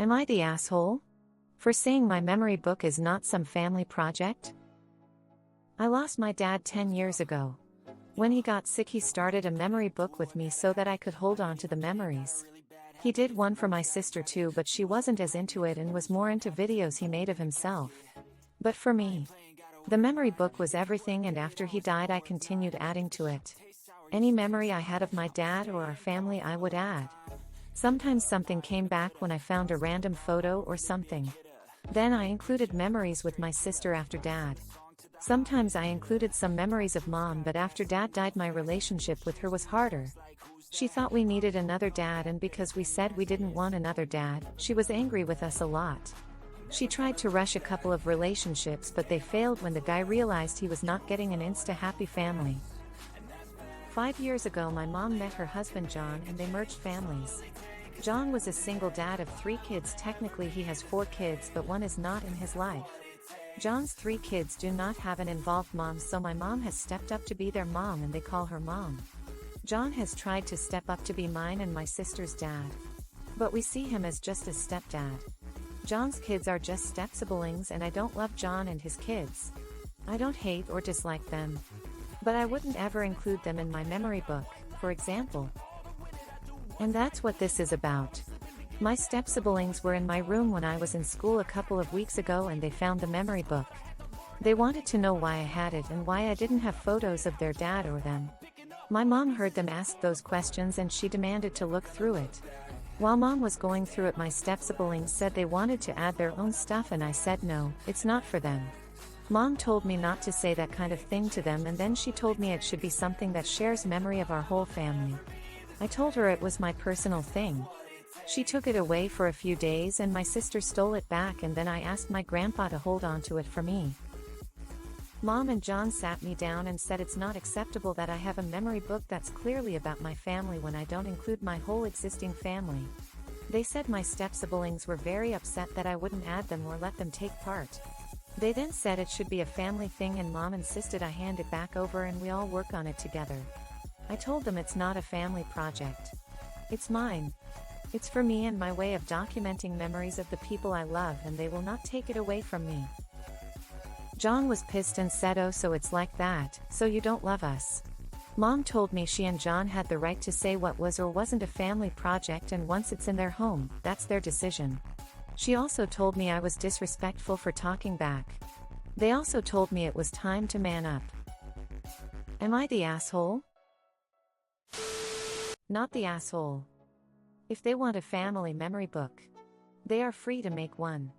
Am I the asshole for saying my memory book is not some family project? I lost my dad 10 years ago. When he got sick, he started a memory book with me so that I could hold on to the memories. He did one for my sister too, but she wasn't as into it and was more into videos he made of himself. But for me, the memory book was everything, and after he died I continued adding to it. Any memory I had of my dad or our family I would add. Sometimes something came back when I found a random photo or something. Then I included memories with my sister after dad. Sometimes I included some memories of mom, but after dad died my relationship with her was harder. She thought we needed another dad, and because we said we didn't want another dad, she was angry with us a lot. She tried to rush a couple of relationships, but they failed when the guy realized he was not getting an insta-happy family. 5 years ago my mom met her husband John and they merged families. John was a single dad of 3 kids. Technically he has 4 kids, but one is not in his life. John's 3 kids do not have an involved mom, so my mom has stepped up to be their mom and they call her mom. John has tried to step up to be mine and my sister's dad. But we see him as just a stepdad. John's kids are just step-siblings, and I don't love John and his kids. I don't hate or dislike them. But I wouldn't ever include them in my memory book, for example. And that's what this is about. My step-siblings were in my room when I was in school a couple of weeks ago and they found the memory book. They wanted to know why I had it and why I didn't have photos of their dad or them. My mom heard them ask those questions and she demanded to look through it. While mom was going through it, my step-siblings said they wanted to add their own stuff and I said no, it's not for them. Mom told me not to say that kind of thing to them, and then she told me it should be something that shares memory of our whole family. I told her it was my personal thing. She took it away for a few days and my sister stole it back, and then I asked my grandpa to hold on to it for me. Mom and John sat me down and said it's not acceptable that I have a memory book that's clearly about my family when I don't include my whole existing family. They said my step-siblings were very upset that I wouldn't add them or let them take part. They then said it should be a family thing, and mom insisted I hand it back over and we all work on it together. I told them it's not a family project. It's mine. It's for me and my way of documenting memories of the people I love, and they will not take it away from me. John was pissed and said, "Oh, so it's like that, so you don't love us." Mom told me she and John had the right to say what was or wasn't a family project, and once it's in their home, that's their decision. She also told me I was disrespectful for talking back. They also told me it was time to man up. Am I the asshole? Not the asshole. If they want a family memory book, they are free to make one.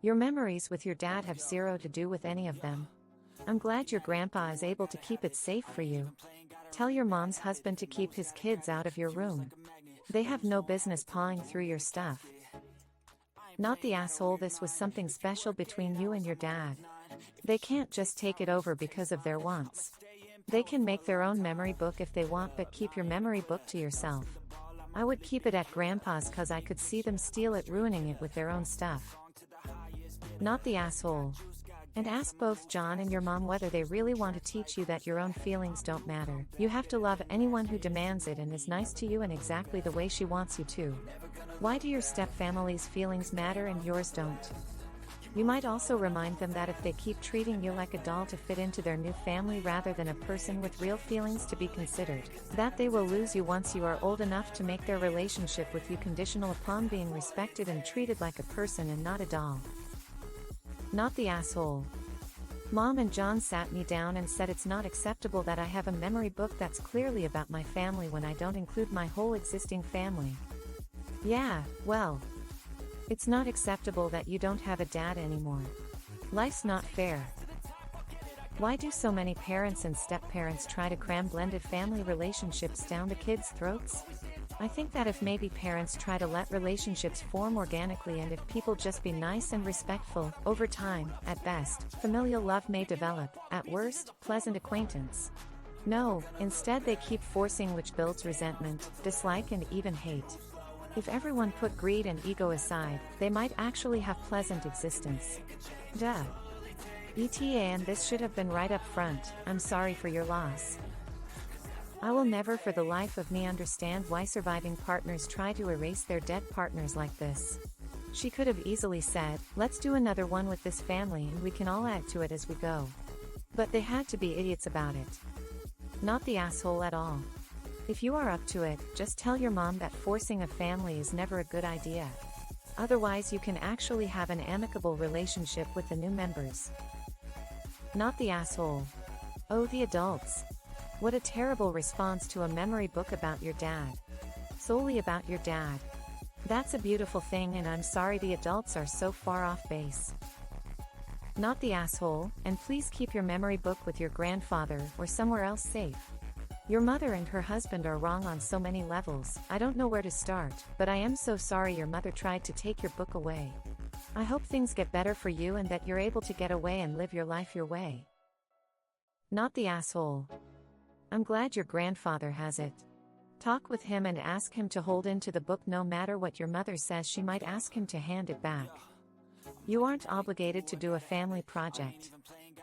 Your memories with your dad have zero to do with any of them. I'm glad your grandpa is able to keep it safe for you. Tell your mom's husband to keep his kids out of your room. They have no business pawing through your stuff. Not the asshole. This was something special between you and your dad. They can't just take it over because of their wants. They can make their own memory book if they want, but keep your memory book to yourself. I would keep it at grandpa's cause I could see them steal it, ruining it with their own stuff. Not the asshole. And ask both John and your mom whether they really want to teach you that your own feelings don't matter. You have to love anyone who demands it and is nice to you in exactly the way she wants you to. Why do your step-family's feelings matter and yours don't? You might also remind them that if they keep treating you like a doll to fit into their new family rather than a person with real feelings to be considered, that they will lose you once you are old enough to make their relationship with you conditional upon being respected and treated like a person and not a doll. Not the asshole. Mom and John sat me down and said it's not acceptable that I have a memory book that's clearly about my family when I don't include my whole existing family. Yeah, well, it's not acceptable that you don't have a dad anymore. Life's not fair. Why do so many parents and step-parents try to cram blended family relationships down the kids' throats? I think that if maybe parents try to let relationships form organically, and if people just be nice and respectful, over time, at best, familial love may develop, at worst, pleasant acquaintance. No, instead they keep forcing, which builds resentment, dislike and even hate. If everyone put greed and ego aside, they might actually have pleasant existence. Duh. ETA, and this should have been right up front. I'm sorry for your loss. I will never for the life of me understand why surviving partners try to erase their dead partners like this. She could have easily said, let's do another one with this family and we can all add to it as we go. But they had to be idiots about it. Not the asshole at all. If you are up to it, just tell your mom that forcing a family is never a good idea. Otherwise you can actually have an amicable relationship with the new members. Not the asshole. Oh, the adults. What a terrible response to a memory book about your dad. Solely about your dad. That's a beautiful thing, and I'm sorry the adults are so far off base. Not the asshole, and please keep your memory book with your grandfather or somewhere else safe. Your mother and her husband are wrong on so many levels. I don't know where to start, but I am so sorry your mother tried to take your book away. I hope things get better for you and that you're able to get away and live your life your way. Not the asshole. I'm glad your grandfather has it. Talk with him and ask him to hold into the book no matter what your mother says. She might ask him to hand it back. You aren't obligated to do a family project.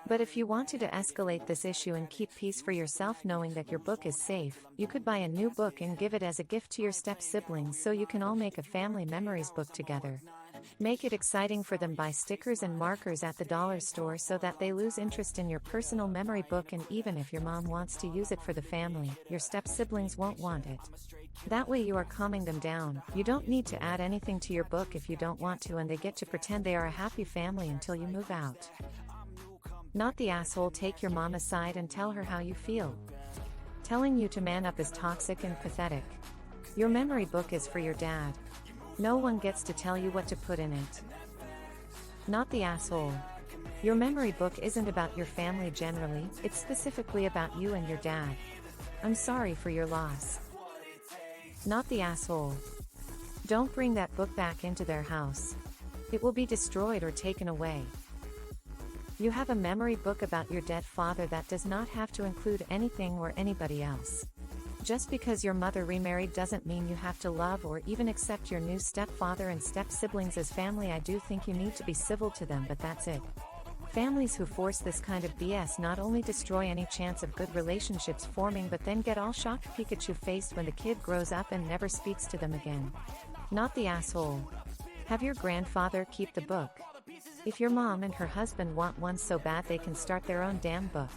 But if you wanted to escalate this issue and keep peace for yourself knowing that your book is safe, you could buy a new book and give it as a gift to your step-siblings so you can all make a family memories book together. Make it exciting for them. Buy stickers and markers at the dollar store so that they lose interest in your personal memory book, and even if your mom wants to use it for the family, your step-siblings won't want it. That way you are calming them down. You don't need to add anything to your book if you don't want to, and they get to pretend they are a happy family until you move out. Not the asshole. Take your mom aside and tell her how you feel. Telling you to man up is toxic and pathetic. Your memory book is for your dad. No one gets to tell you what to put in it. Not the asshole. Your memory book isn't about your family generally, it's specifically about you and your dad. I'm sorry for your loss. Not the asshole. Don't bring that book back into their house. It will be destroyed or taken away. You have a memory book about your dead father that does not have to include anything or anybody else. Just because your mother remarried doesn't mean you have to love or even accept your new stepfather and step-siblings as family. I do think you need to be civil to them, but that's it. Families who force this kind of BS not only destroy any chance of good relationships forming, but then get all shocked Pikachu-faced when the kid grows up and never speaks to them again. Not the asshole. Have your grandfather keep the book. If your mom and her husband want one so bad, they can start their own damn book.